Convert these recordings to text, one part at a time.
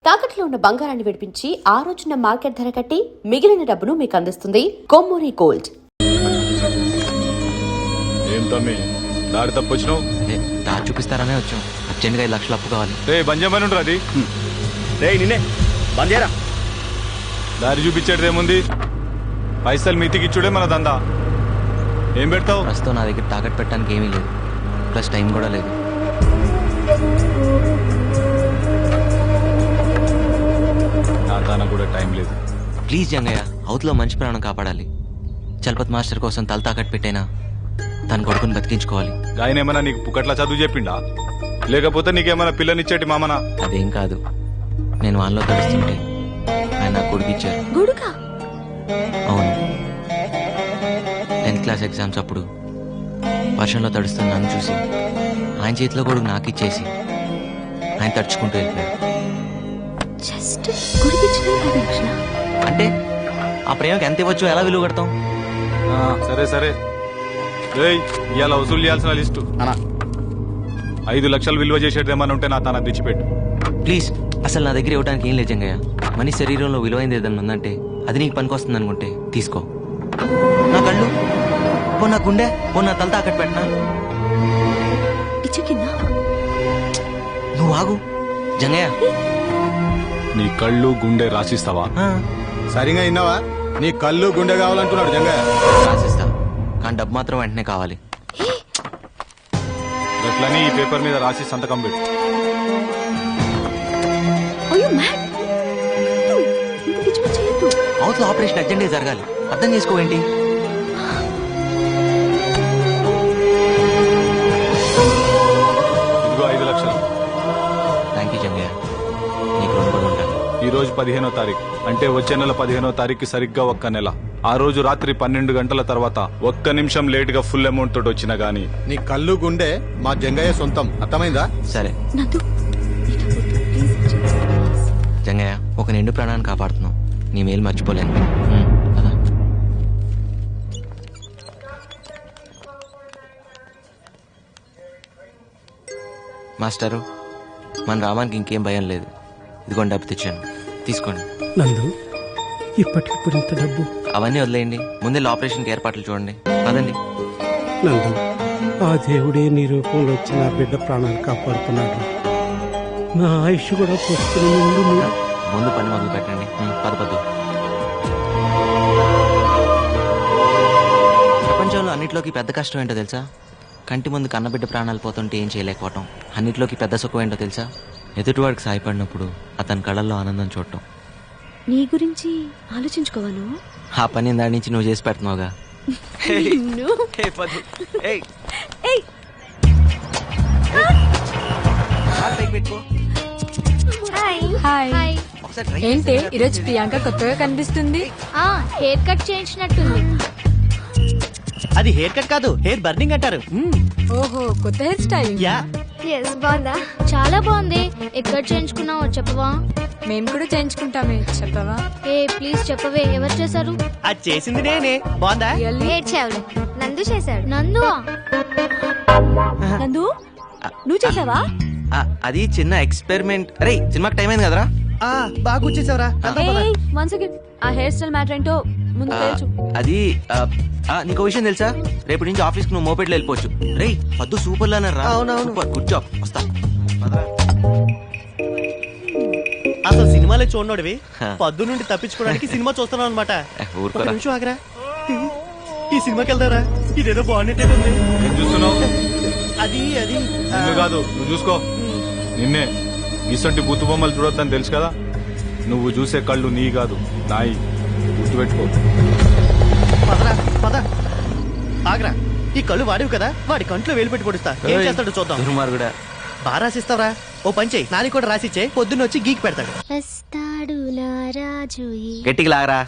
తాకట్లో ఉన్న బంగారాన్ని విడిపించి ఆ రోజున మార్కెట్ ధర కట్టి మిగిలిన డబ్బును మీకు అందిస్తుంది కొమ్మూరి గోల్డ్. ఏం తమ్మి దారి తప్పొచ్చినావు? దారి చూపిస్తారనే వచ్చాం. అర్జెంట్గా 5 లక్షలు అప్పు కావాలి. రే బంజమని ఉండరు అది రే నిన్నే బందేరా. దారి చూపించేదేముంది? పైసలు మీతికిచ్చుడే మన దందా. ఏం పెడతావు? ప్రస్తుతం నా దగ్గర తాకట్టు పెట్టడానికి ఏమీ లేదు, ప్లస్ టైం కూడా లేదు. నా తాన కూడా టైం లేదు. ప్లీజ్ జంగయ్య, అవతలో మంచి ప్రాణం కాపాడాలి. చలపతి మాస్టర్ కోసం తల తాకట్టు పెట్టైనా తన కొడుకుని బతికించుకోవాలి. ఆయన ఏమన్నా నీకు పుకట్లా చదువు చెప్పిండా, లేకపోతే నీకేమన్నా పిల్లనిచ్చేటి మామనా? అదేం కాదు, నేను వాళ్ళలో తడుస్తుంటే ఆయన నాకు కొడుకు ఇచ్చారు. అవును, 10th క్లాస్ ఎగ్జామ్స్ అప్పుడు వర్షంలో తడుస్తున్న నన్ను చూసి ఆయన చేతిలో కొడుకు నాకు ఇచ్చేసి ఆయన తడుచుకుంటూ వెళ్ళిపోయాడు. అంటే ఆ ప్రేమకి ఎంత ఇవ్వచ్చు, ఎలా విలువ కడతాం? సరే సరే, ఇవాళ వసూలు చేయాల్సిన లిస్టు 5 లక్షలు విలువ చేసేదేమన్నా ఉంటే నా తాన తెచ్చిపెట్టు ప్లీజ్. అసలు నా దగ్గర ఇవ్వడానికి ఏం లేదు జంగయ్య. మనీ శరీరంలో విలువైంది ఏదన్నా ఉందంటే అది నీకు పనికొస్తుంది అనుకుంటే తీసుకో. నా కళ్ళు పో, నా గుండె పో, నా తల తాకట్టు పెట్టినా. నువ్వు ఆగు జంగయ్య. నీ కళ్ళు గుండె రాసిస్తావా? సరిగా విన్నావా? నీ కళ్ళు గుండె కావాలంటున్నాడు జంగయ్య. రాసిస్తా, కానీ డబ్బు మాత్రం వెంటనే కావాలి. గట్లని ఈ పేపర్ మీద రాసి సంతకం పెట్టు. అవతల ఆపరేషన్ అర్జెంట్గా జరగాలి, అర్థం చేసుకోవేంటి? ఇదిగో 5 లక్షలు. థ్యాంక్ యూ జంగయ్య, నీకు రుణపడి ఉంటాను. ఈ రోజు 15వ తారీఖు, అంటే వచ్చే నెల 15వ తారీఖు సరిగ్గా ఒక్క నెల. ఆ రోజు రాత్రి 12 గంటల తర్వాత ఒక్క నిమిషం లేట్ గా ఫుల్ అమౌంట్ తోటి వచ్చినా గానీ నీ కళ్ళు గుండె మా జంగయ్య సొంతం, అర్థమైందా? సరే జంగయ్య, ఒక నిండు ప్రాణాన్ని కాపాడుతున్నావు, నీ మేలు మర్చిపోలేను. కదా మాస్టరు, మన రామానికి ఇంకేం భయం లేదు. ఇదిగోండి డబ్బు తెచ్చాను, తీసుకోండి. నందు, ఇప్పటికిప్పుడు ఇంత డబ్బు? అవన్నీ వదిలేయండి, ముందే ఆపరేషన్కి ఏర్పాట్లు చూడండి. అదండి నందు, ఆ దేవుడే నీ రూపంలో వచ్చి నా బిడ్డ ప్రాణాలు కాపాడుతున్నాడు. నా ఆయుష్ కూడా పోస్తున్న ముందు పని మొదలు పెట్టండి. పద. ప్రపంచంలో అన్నిట్లోకి పెద్ద కష్టం ఏంటో తెలుసా? కంటి ముందు కన్నబిడ్డ ప్రాణాలు పోతుంటే ఏం చేయలేకపోవటం. అన్నిట్లోకి పెద్ద సుఖం ఏంటో తెలుసా? ఎదుటివాడికి సాయపడినప్పుడు అతని కళ్ళల్లో ఆనందం చూడటం. నీ గురించి ఆలోచించుకోవాను. ఆ పని దాని నుంచి నువ్వు చేసి పెడుతున్నావుగా. ఏంటి ఈరోజు ప్రియాంక కొత్తగా కనిపిస్తుంది? హెయిర్ కట్ చేయించినట్టుంది. అది హెయిర్ కట్ కాదు, హెయిర్ బర్నింగ్ అంటారు. ఓహో, కొత్త హెయిర్ స్టైల్. బాగుందా? చాలా బాగుంది. ఎక్కడ చేయించుకున్నావో చెప్పవా? మేము కూడా చేయించుకుంటామే, చెప్పవా? ప్లీజ్ చెప్పవే, ఎవరు చేశారు? అది చేసింది నేనే. బాగుందా? నందు చేశాడు. నందువా? నందు, నువ్వు చేసావా? అది చిన్న ఎక్స్పెరిమెంట్. అరే, సినిమాకి టైం అయింది కదరా. బాగా కూర్చేసావరా? ఆ హెయిర్ స్టైల్ మ్యాటర్ ఏంటో ముందు తెలుసు. అది నీకు విషయం తెలుసా? రేపు నుంచి ఆఫీస్ కి నువ్వు మోపెట్లో వెళ్ళిపోవచ్చు. రే పద్దు సూపర్ లానర్ రా. Super, good job. వస్తా. అసలు సినిమాలే చూడనోడివి పద్దు నుండి తప్పించుకోవడానికి సినిమా చూస్తున్నావు అనమాట. ఒక నిమిషం ఆగరా, ఈ సినిమాకి వెళ్తారా? ఇదేదో బాగున్నట్టే ఉంది. అది అది కాదు, నువ్వు చూసుకో. నిన్నే ఇసంటి బుత్తు బొమ్మలు చూడొద్దని తెలుసు కదా. నువ్వు చూసే కళ్ళు నీ కాదు, నాయి. గుర్తుపెట్టుకో. పద ఆగరా, ఈ కళ్ళు వాడివి కదా, వాడి కంట్లో వేలు పెట్టి పొడుస్తా. ఏం చేస్తాడు చూద్దాం. దుర్మార్గుడా, బాగా రాసిస్తావరా? ఓ పని చెయ్యి, నాని కూడా రాసిచ్చే, పొద్దున్న వచ్చి గీకి పెడతాడు. గట్టికి లాగరా.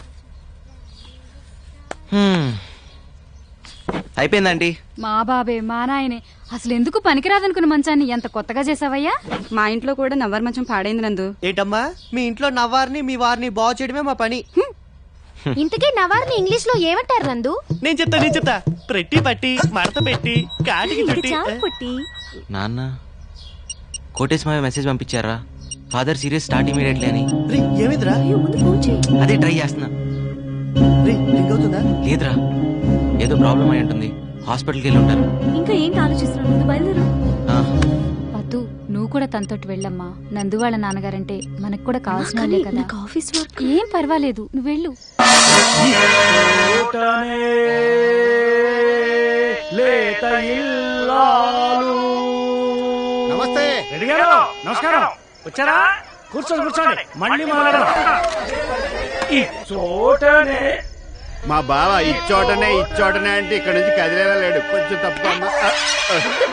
అయిపోయిందండి. మా బాబే, మా నాయనే. అసలు ఎందుకు పనికిరాదనుకున్న మంచాన్ని ఎంత కొత్తగా చేసావయ్యా? మా ఇంట్లో కూడా నవ్వర్ మంచం పాడైంది నందు. ఏంటమ్మా, మీ ఇంట్లో నవ్వారిని మీ వారిని బాగు చేయడమే మా పని. ఇంతకీ నవార్ని ఇంగ్లీష్ లో ఏమంటారు నందు? నేను చెప్తా. ప్రట్టి పట్టి, మడత పెట్టి, కాటికి చుట్టి. నాన్న కోటేశ్వర మెసేజ్ పంపించారా? ఫాదర్ సీరియస్ స్టార్ట్ ఇమీడియట్లీ అని. రే ఏమైందిరా? అదే ట్రై చేస్తున్నా. రే రింగ్ అవుతుందా? లేదురా, ఏదో ప్రాబ్లం అయి ఉంటుంది. హాస్పిటల్కి వెళ్ళి ఉంటారు. ఇంకా ఏంటి ఆలోచిస్తున్నావు? బయలుదేరు. ఆ, పద్దు నువ్వు కూడా తనతోటి వెళ్ళమ్మా. నందు వాళ్ళ నాన్నగారంటే మనకు కూడా కావాల్సిన వాళ్ళే కదా. Office work. ఏం పర్వాలేదు, నువ్వు వెళ్ళు. నమస్తే. నమస్కారం. వచ్చారా? కూర్చోండి కూర్చోండి. మళ్ళీ మొదలెడదాం. ఈ చోటనే మా బావ ఇచ్చోటనే అంటే ఇక్కడ నుంచి కదిలేలా లేడు. కొంచెం తప్పుకోమ్మా.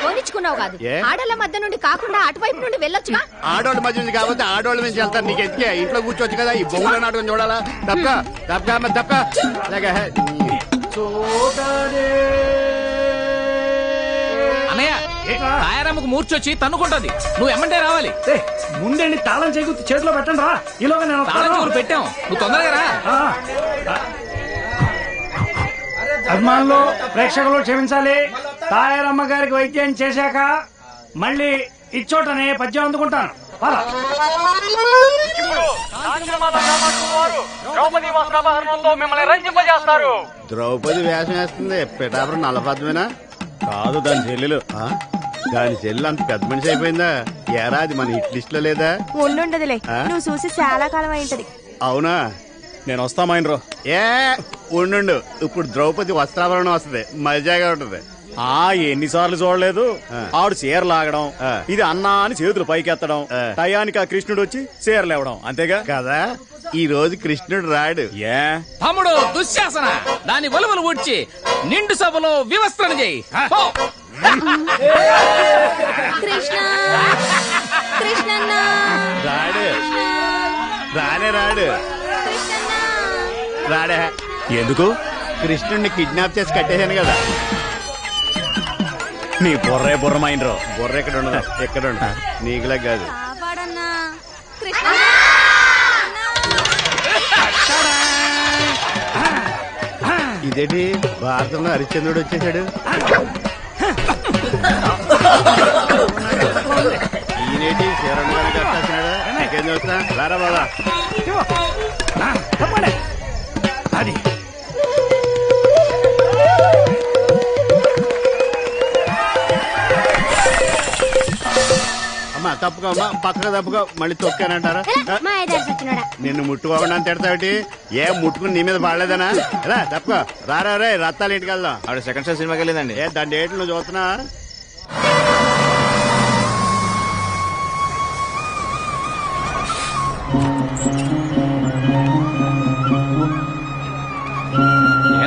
పోనిచ్చుకున్నావు కాదు. ఏ? ఆడల మధ్య నుండి కాకుండా అటువైపు నుండి వెళ్ళొచ్చుగా. ఆడోళ్ళ మధ్య నుంచి కాబట్టి ఆడోళ్ళ నుంచి వెళ్తారు. నీకు ఎందుకే? ఇంట్లో కూర్చోవచ్చు కదా. ఈ బొమ్మల నాటకం చూడాలా? తప్పక అన్నయ్య, తాయారమ్మకు మూర్చొచ్చి తన్నుకుంటది. నువ్వు ఎమ్మంటే రావాలి. ముందండి తాళం చేకూర్చి చేతిలో పెట్టండి రా. ఈలోగా నేను తాళం చెవులు పెట్టాం, నువ్వు తొందరగా రా. అభిమానులు, ప్రేక్షకులు క్షమించాలి. తాయారమ్మ గారికి వైద్యం చేశాక మళ్ళీ ఇచ్చోటనే పద్యం అందుకుంటాను. ద్రౌపది వేషం వేస్తుంది. పిఠాపురం నల్లపద్మేనా? కాదు, దాని చెల్లెలు. దాని చెల్లెలు అంత పెద్ద మనిషి అయిపోయిందా? ఏరాది మన హిట్ లిస్ట్ లో లేదా? ఉండుండదులే, నువ్వు చూసి చాలా కాలం అయింటది. అవునా? నేను వస్తామైనరు. ఉండు, ఇప్పుడు ద్రౌపది వస్త్రాభరణం వస్తుంది. మజాగా ఉంటది. ఎన్నిసార్లు చూడలేదు. ఆడు చీర లాగడం, ఇది అన్నా అని చేతులు పైకెత్తడం, టయానికి ఆ కృష్ణుడు వచ్చి చీరలు ఇవ్వడం, అంతేగా కదా. ఈ రోజు కృష్ణుడు రాడు. తమ్ముడు దుశ్శాసన, దాని వలువలు ఊడ్చి నిండు సభలో వివస్త్రణ చేయి. రాడే. ఎందుకు? కృష్ణుడిని కిడ్నాప్ చేసి కట్టేశాను కదా. నీ బుర్రమైనరు. బుర్ర ఎక్కడ ఉండదు, ఎక్కడ ఉండదు. నీకులా కాదు. ఇదేంటి భారతంలో హరిశ్చంద్రుడు వచ్చేసాడు. ఈయనేటి శరణ్ కట్టాల్సినాడు. ఇంకేం చూస్తా రారా బాబా. అది అమ్మా తప్పుకోమ్మా, పక్కగా తప్పుకో. మళ్ళీ తొక్కానంటారా? నిన్ను ముట్టుకోకుండా తిడతావిటి? ఏం ముట్టుకుని నీ మీద పడలేదనా? రా తప్పుకో. రారా రే, రత్తాలు ఇంటికి వెళ్దాం. ఆవిడ సెకండ్ షో సినిమాకి వెళ్ళిందండి. దాని డేట్లు నువ్వు చూస్తున్నా?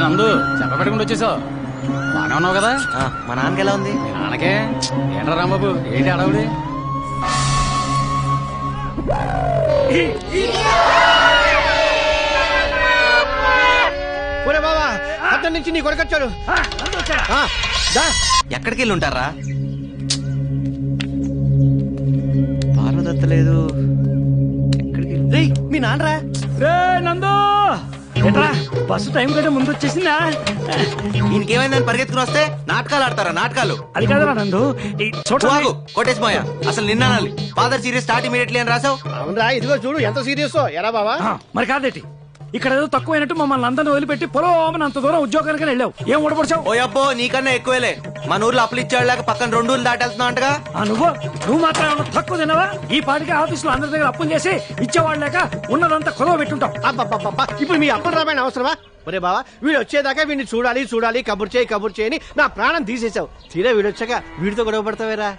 నందు చెప్పబెట్టకుండా వచ్చేసావు. బానే ఉన్నావు కదా? మా నాన్నకి ఎలా ఉంది? మీ నాన్నకే ఏంట్రా రాంబాబు, ఏంటి అడవుడి? బాబా, అతని నుంచి నీ కొడుకొచ్చాడు. ఎక్కడికి వెళ్ళి ఉంటారా? పార్వదత్త లేదు. ఎక్కడికి? మీ నాన్నరా? రే నందు, ఎట్రా బస్సు టైం కంటే ముందు వచ్చేసిందా? ఇంకేమైందని పరిగెత్తుకుని వస్తే నాటకాలు ఆడతారా? నాటకాలు అది కాదురా నందు. ఈ చోటు కొట్టేసిపోయా. అసలు నిన్న ఫాదర్ సీరియస్ స్టార్ట్ ఇమీడియట్లీ అని రాసావు. అవునరా, ఇదిగో చూడు ఎంత సీరియస్. ఎరా బాబా? మరి కాదేటి, ఇక్కడ ఏదో తక్కువైనట్టు మమ్మల్ని అందరిని వదిలిపెట్టి పొలం అంత దూరం ఉద్యోగానికి వెళ్ళావు. ఏం ఊడపడిచావు? ఓ అబ్బో, నీకన్నా ఎక్కువేలే. మన ఊర్లో అప్పులు ఇచ్చాడు పక్కన 2 ఊర్లు దాటెళ్తున్నావు అంటగా. నువ్వు మాత్రం ఏమన్నా తక్కువ తినవా? ఈ పాటికి ఆఫీసులో అందరి దగ్గర అప్పులు చేసి ఇచ్చేవాళ్ళు లేక ఉన్నదంతా కొదవ పెట్టుంటావు. ఇప్పుడు మీ అప్పులు రామాయణ అవసరమా? ఒరే బావా, వీడు వచ్చేదాకా వీడిని చూడాలి కబుర్ చేయని నా ప్రాణం తీసేసావు. తీరా వీడు వచ్చాక వీడితో గొడవ పడతావేరా?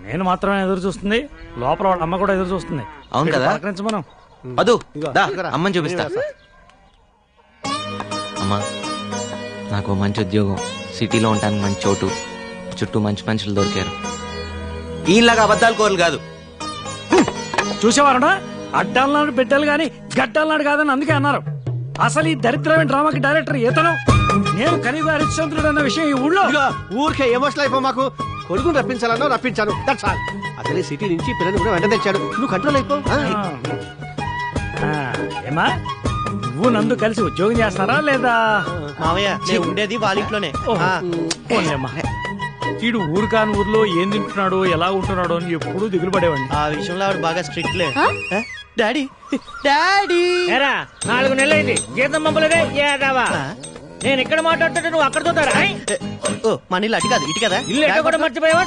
నేను మాత్రమే ఎదురు చూస్తుంది, లోపల వాళ్ళ అమ్మ కూడా ఎదురు చూస్తుంది. అవును కదా? మనం అదు అమ్మని చూపిస్తా. అమ్మా, నాకు మంచి ఉద్యోగం, సిటీలో ఉంటానికి మంచి చోటు, చుట్టూ మంచి మనుషులు దొరికారు. ఈలాగా అబద్ధాలు కోరలు కాదు. చూసేవారునా? అడ్డాలనాడు బిడ్డలు గాని గడ్డలనాడు కాదని అందుకే అన్నారు. అసలు ఈ దరిద్రమైన డ్రామాకి డైరెక్టర్ ఇతను. నేను కనీగా హరిశ్చంద్రుడు అన్న విషయం ఈ ఊళ్ళో ఊరికే ఎమోషనల్ అయిపో. మాకు కొడుకుని రప్పించాలన్నా రప్పించాను. అసలు సిటీ నుంచి పిల్లలు కూడా వెంట తెచ్చాడు. నువ్వు కంట్రోల్ అయిపో. ఏమా, నువ్వు నందు కలిసి ఉద్యోగం చేస్తారా లేదా? మావయ్య, నేను ఉండేది వాళ్ళ ఇంట్లోనే. వీడు ఊరు కాని ఊర్లో ఏం తింటున్నాడో ఎలా ఉంటున్నాడో అని ఎప్పుడూ దిగులు పడేవాడిని. ఆ విషయంలో ఆవిడ బాగా స్ట్రిక్ట్ లే. డాడీ డాడీ 4 నెలలైంది జీతం పంపలేదే ఏదావా. నేను ఇక్కడ మాట్లాడుతుంటే నువ్వు అక్కడ చూస్తారా? ఓ మన ఇల్లు అటు కాదు ఇటు కదా. ఇల్లు ఎక్కడ కూడా మర్చిపోయావా?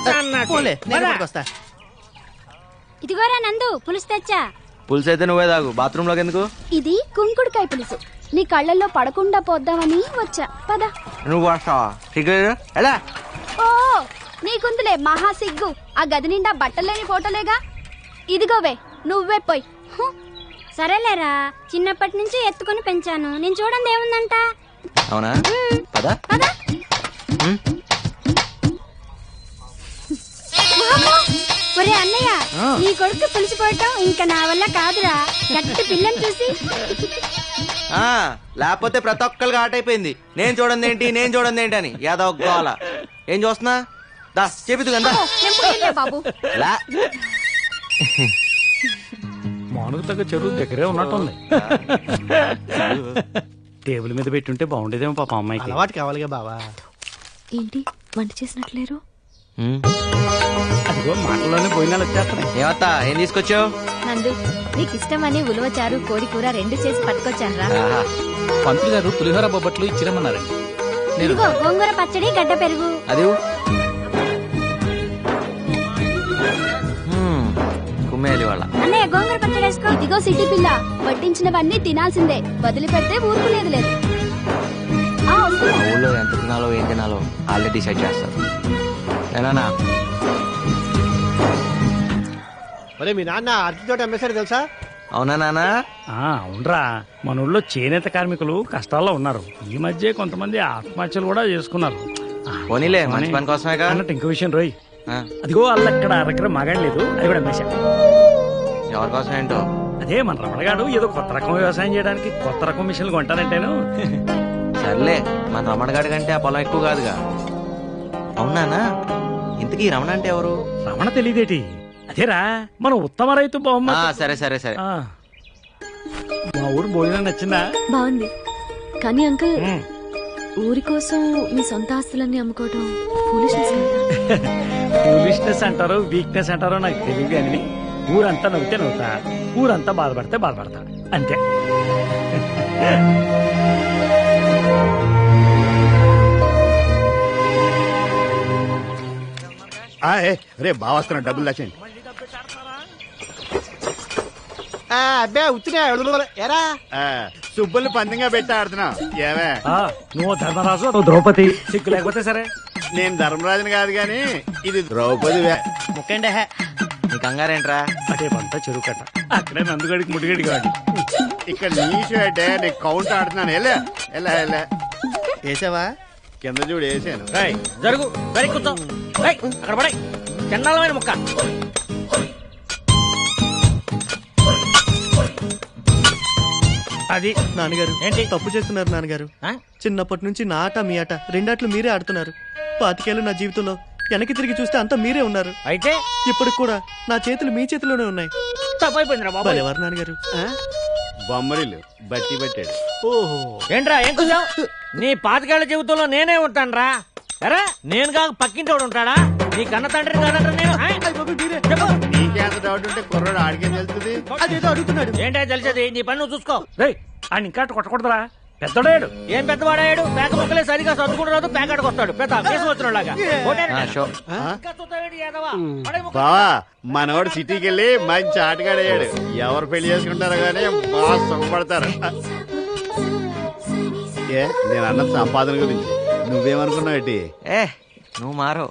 పోలే, నేను ఇక్కడికి వస్తా. ఇదిగోరా నందు పులుసు తెచ్చా. పులుసు అయితే నువ్వే తాగు, బాత్రూమ్ లోకి ఎందుకు? ఇది కుంకుడుకాయ పులుసు, నీ కళ్ళల్లో పడకుండా పోద్దామని వచ్చా. పద. నువ్వు వస్తావా? సిగ్గులేదు? ఎలా? ఓ నీకుందిలే మహా సిగ్గు. ఆ గది నిండా బట్టలేని ఫోటోలేగా. ఇదిగోవే నువ్వే పోయి. సరేలేరా, చిన్నప్పటి నుంచి ఎత్తుకుని పెంచాను, నేను చూడండి ఏముందంట. అవునా? పద. ఒరే అన్నయ్య, నీ కొడుకు పులిసిపోవటం ఇంకా నా వల్ల కాదురా. గట్టి పిల్లని చూసి. లేకపోతే ప్రతి ఒక్కరికి ఆట అయిపోయింది. నేను చూడండి ఏంటి అని యాదవ్ గోల. ఏం చూస్తున్నా? దా చెబుతు కదా బాబు. మానుకు తగ్గ చెరువు దగ్గరే ఉన్నట్టుంది. టేబుల్ మీద పెట్టుంటే బాగుండేదేమో పాప అమ్మాయికి. అలవాటు కావాలిగా బావా. ఏంటి వంట చేసినట్లేరు? అదిగో మాటల్లోనే పోయినాలు వచ్చేస్తున్నాయి. ఏమత్తా ఏం తీసుకొచ్చావు? నందు నీకు ఇష్టమని ఉలవచారు కోడి కూర 2 చేసి పట్టుకొచ్చాను రా. పంతులు గారు పులిహోర బొబ్బట్లు ఇచ్చిరమ్మన్నారండి. ఇదిగో గోంగూర పచ్చడి గడ్డ పెరుగు. అది కుమ్మేయాలి వాళ్ళ. అన్నయ్య గోంగూర పచ్చడి వేసుకో. ఇదిగో సిటీ పిల్ల, వడ్డించినవన్నీ తినాల్సిందే, వదిలిపెడితే ఊరుకునేది లేదు. ఊళ్ళో ఎంత తినాలో ఏం తినాలో వాళ్ళే డిసైడ్ చేస్తారు. నేనా? ఒరే మీ నాన్న అరటి తోట అమ్మేశాడు తెలుసా? అవునా నాన్న? అవునరా, మన ఊళ్ళో చేనేత కార్మికులు కష్టాల్లో ఉన్నారు. ఈ మధ్య కొంతమంది ఆత్మహత్యలు కూడా చేసుకున్నారు. పోనీలే, మంచి పని కోసమే అన్నట్టు ఇంకో విషయం రోయ్, అదిగో వాళ్ళక్కడ అరకర మగాడలేదు, అది కూడా అమ్మేశా. ఎవరి కోసం ఏంటో? అదే మన రమణగాడు ఏదో కొత్త రకం వ్యవసాయం చేయడానికి కొత్త రకం మిషన్లు కొంటానంటేను. సర్లే, మన రమణగాడి కంటే ఆ పొలం ఎక్కువ కాదుగా. అవునానా? ఇంతకీ రమణ అంటే ఎవరు? రమణ తెలియదేటి? అదేరా మన ఉత్తమ రైతు బహుమతి. సరే సరే సరే. మా ఊరు భోజనం నచ్చిందా? బాగుంది. కానీ అంకుల్, ఊరి కోసం మీ సొంత ఆస్తులన్నీ అమ్ముకోవటం ఫూలిష్నెస్ అంటారో వీక్నెస్ అంటారో నాకు తెలియదు కానీ ఊరంతా నవ్వితే నవ్వుతా, ఊరంతా బాధపడితే బాధపడతా, అంతే. రే బాగా వస్తున్నా, డబ్బులు దాచండి. అబ్బే ఉత్తినే ఎరా సుబ్బుల్ని పందంగా పెట్టి ఆడుతున్నా. ఏమే నువ్వు ధర్మరాజు, నువ్వు ద్రౌపది, సిగ్గు లేకపోతే సరే. నేను ధర్మరాజుని కాదు గాని ఇది ద్రౌపది. ముక్కండి నీ కంగారేంట్రా? అదే పంట చెరువు కట్ట, అక్కడే నందుగడికి ముడిగడి కాదు. ఇక్కడ నీషు అంటే నీకు కౌంట్ ఆడుతున్నాను. ఎలా ఎలా ఎలా వేసావా? కింద చూడు వేసాను. జరుగు కూర్చో. అక్కడ పడాయి చండాలమైన ముక్క. అది నాన్నగారు ఏంటి తప్పు చేస్తున్నారు నాన్నగారు. చిన్నప్పటి నుంచి నా ఆట మీ ఆట రెండాట్లు మీరే ఆడుతున్నారు. 25 ఏళ్ళు నా జీవితంలో వెనక్కి తిరిగి చూస్తే అంతా మీరే ఉన్నారు. అయితే ఇప్పటికి కూడా నా చేతులు మీ చేతిలోనే ఉన్నాయి. తప్పైపోయిందిరా బాబు. ఎవరు నాన్నగారు? బొమ్మరిల్లు బట్టి పట్టాడు. ఓహో, ఏంట్రా ఏం కూర్చావు? నీ 25 ఏళ్ల జీవితంలో నేనే ఉంటాను రా. సరే నేను కాక పక్కింటోడు ఉంటాడా? నీ కన్న తండ్రి కాదంటారు నేను. నీకేంత డౌట్ ఉంటే కుర్రాడు ఆడికేం తెలుస్తుంది? అదేదో అడుగుతున్నాడు. ఏంటో తెలిసేది, నీ పని నువ్వు చూసుకో. ఆయన ఇంకా కొట్టకూడదురా, పెద్దడాడు. ఏం పెద్దవాడాడు? పేక ముక్కలే సరిగా సర్దుకుంటున్నాడు, పేకాడికి వస్తాడు పెద్ద కేసు వచ్చినలాగా. బావా మనవాడు సిటీకి వెళ్ళి మంచి ఆటగాడయ్యాడు. ఎవరు పెళ్లి చేసుకుంటారో గానీ బాగా సుఖపడతారు. ఏ నేను అన్న సంపాదన గురించి నువ్వేమనుకున్నావు? ఏంటి నువ్వు మారో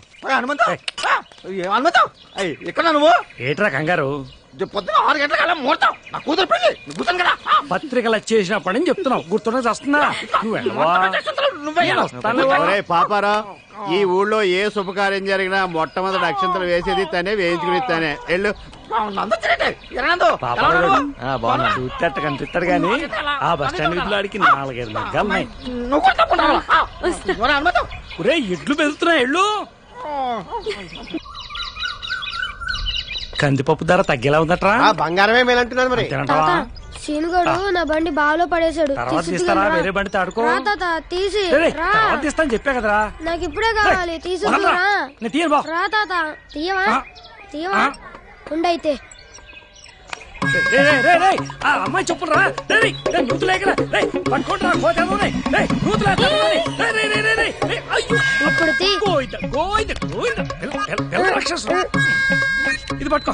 ఇక్కడ నువ్వు ఏట్రా కంగారు? పొద్దున 6 గంటల ముహూర్తం, నా కూతురు పెళ్లి. కూతురు కదా పత్రికలు వచ్చేసినప్పటి నుంచి చెప్తున్నావు, గుర్తున్నా వస్తున్నా. పాపారా, ఈ ఊళ్ళో ఏ శుభకార్యం జరిగినా మొట్టమొదటి అక్షంతలు వేసేది తనే, వేయించుకుని తనే. వెళ్ళు. చూస్తట కనిపిస్తాడు గాని ఆ బస్ స్టాండ్ వీధిలో ఆడికి 4-5 మగ్గాలున్నాయి. ఎడ్లు పెరుగుతున్నాయి. ఎళ్ళు. కందిపప్పు ధర తగ్గేలా ఉందట్రా? బంగారమే మేలంటున్నాను మరి. సీనుగాడు నా బండి బాలో పడేశాడు. తర్వాత తీస్తారా? వేరే బండి తాడుకో. రా తాత తీసి రా. తర్వాత తీస్తాను చెప్పా కదరా. నాకు ఇప్పుడే కావాలి తీసుకురా. నేను తీయను బా. రా తాత తీయవా తీయవా ఉండైతే. ఆ అమ్మాయి చెప్పులు రా. నూతులు లేకరా పట్టుకోండి రా. ఇప్పుడు తీ. రాక్షసు ఇది పట్టుకో.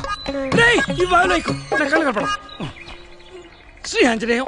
ఈ బావిలో ఎక్కు. నా కళ్ళు కనపడవు. శ్రీ ఆంజనేయం